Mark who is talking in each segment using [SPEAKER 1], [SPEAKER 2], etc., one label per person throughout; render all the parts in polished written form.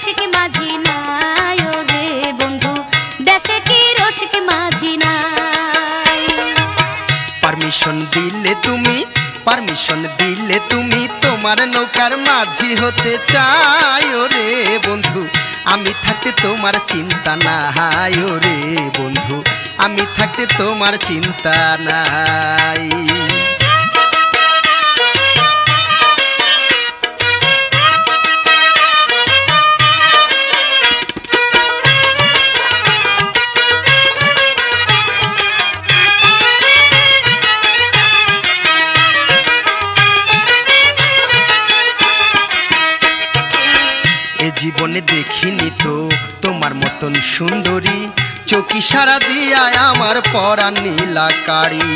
[SPEAKER 1] রসিক মাঝি নাই রে বন্ধু, দেশে কি রসিক মাঝি নাই।
[SPEAKER 2] পারমিশন দিলে তুমি তোমার নৌকার মাঝি হতে চাই রে বন্ধু, আমি থাকতে তোমার চিন্তা নাই রে বন্ধু, আমি থাকতে তোমার চিন্তা নাই। জীবনে দেখিনি তো তোমার মতন সুন্দরী, চোখি সারা দিয়া আমার পরাণ নীলাকারী।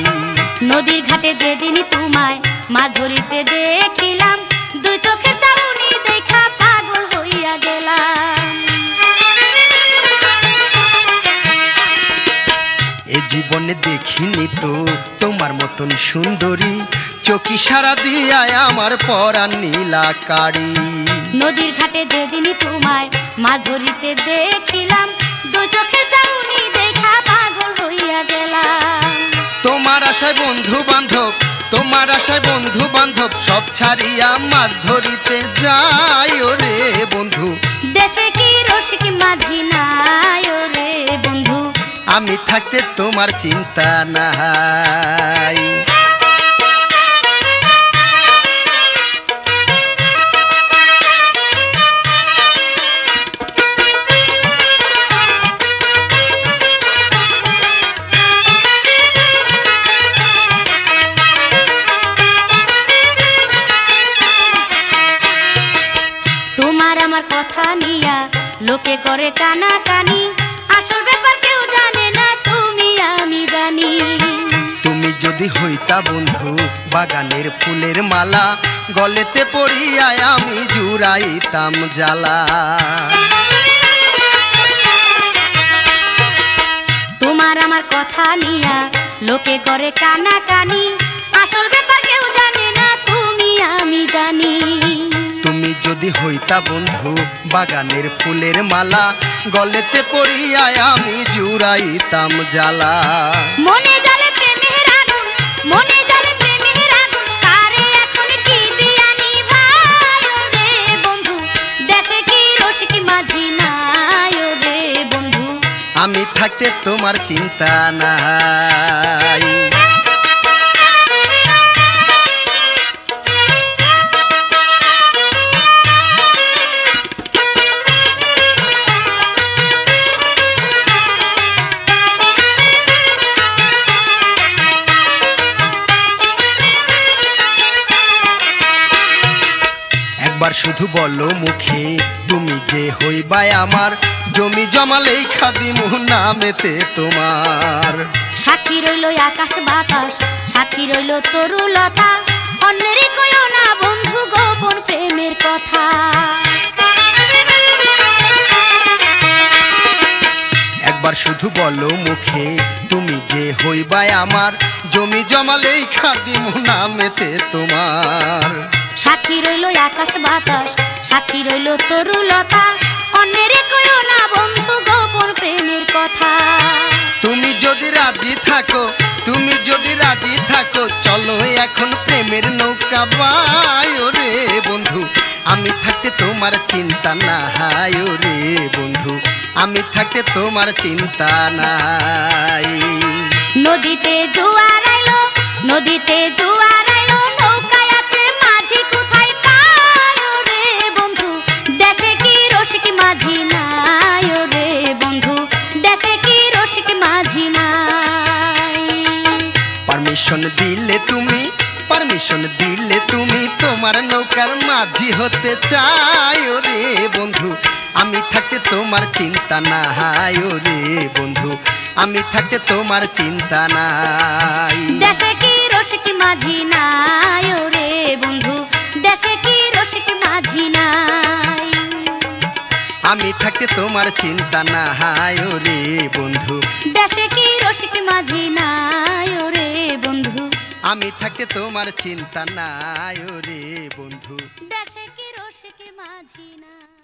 [SPEAKER 1] নদীর ঘাটে যেদিন তোমায় মাছ ধরিতে দেখিলাম, দুই চোখের চাউনি দেখা পাগল হইয়া গেলাম।
[SPEAKER 2] এ জীবনে দেখিনি তো তোমার মতন সুন্দরী, চোখি সারা দিয়া আমার পরাণ নীলাকারী।
[SPEAKER 1] নদীর ঘাটে যেদিন তোমায় মাছ ধরিতে দেখিলাম, দুই চোখের চাউনি দেখা পাগল হইয়া গেলাম।
[SPEAKER 2] তোমার আশায় বন্ধু বান্ধব সব ছাড়িয়া মাছ ধরিতে যাই রে বন্ধু,
[SPEAKER 1] দেশে কি রসিক মাঝি নাই রে বন্ধু,
[SPEAKER 2] আমি থাকতে তোমার চিন্তা নাই।
[SPEAKER 1] আমার কথা নিয়া লোকে করে কানাকানি, আসল ব্যাপার কেউ জানে না, তুমি আমি জানি।
[SPEAKER 2] তুমি যদি হইতা বন্ধু বাগানের ফুলের মালা, গলেতে পড়িয়া আমি জুড়াইতাম জ্বালা।
[SPEAKER 1] তোমার আমার কথা নিয়া লোকে করে কানাকানি, আসল ব্যাপার কেউ জানে না, তুমি আমি জানি।
[SPEAKER 2] তুমি যদি হইতা বন্ধু বাগানের ফুলের মালা, গলেতে পড়িয়া আমি জুড়াইতাম জ্বালা।
[SPEAKER 1] মনে জ্বালে প্রেমের আগুন, মনে জ্বালে প্রেমের আগুন, কারে এখন কি দিয়া নিভাই রে বন্ধু, দেশে কি রসিক মাঝি নাই রে বন্ধু,
[SPEAKER 2] আমি থাকতে তোমার চিন্তা নাই। একবার শুধু বলো মুখে তুমি যে হইবাই আমার, জমি জমা লেখা দিমু নামেতে তোমার।
[SPEAKER 1] সাক্ষী রইল আকাশ বাতাস, সাক্ষী রইল তরুলতা, অন্যেরই কইও না বন্ধু গোপন প্রেমের কথা।
[SPEAKER 2] একবার শুধু বলো মুখে তুমি যে হইবাই আমার, জমি জমা লেখা দিমু নামেতে তোমার।
[SPEAKER 1] সাক্ষী রইল আকাশ বাতাস, সাক্ষী রইল তরুলতা, অন্যেরই কইও না বন্ধু গোপন প্রেমের কথা।
[SPEAKER 2] তুমি যদি রাজি থাকো চলো এখন প্রেমের নৌকা বাই রে বন্ধু, আমি থাকতে তোমার চিন্তা নাই রে বন্ধু, আমি থাকতে তোমার চিন্তা নাই।
[SPEAKER 1] নদীতে জোয়ার আইলো, নদীতে জোয়ার আইলো, নৌকায় আছে মাঝি কোথায় পায় রে বন্ধু, দেশে কি রসিক মাঝি নাই রে বন্ধু, দেশে কি রসিক মাঝি নাই।
[SPEAKER 2] পারমিশন দিলে তুমি তোমার নৌকার মাঝি হতে চাই রে বন্ধু, আমি থাকতে তোমার চিন্তা নাই রে বন্ধু, আমি থাকতে তোমার চিন্তা নাই।
[SPEAKER 1] দেশে কি রসিক মাঝি নাই রে বন্ধু, দেশে কি রসিক মাঝি নাই,
[SPEAKER 2] আমি থাকতে তোমার চিন্তা নাই রে বন্ধু,
[SPEAKER 1] দেশে কি রসিক মাঝি নাই রে বন্ধু,
[SPEAKER 2] আমি থাকতে তোমার চিন্তা নাই রে বন্ধু,
[SPEAKER 1] দেশে কি রসিক মাঝি নাই।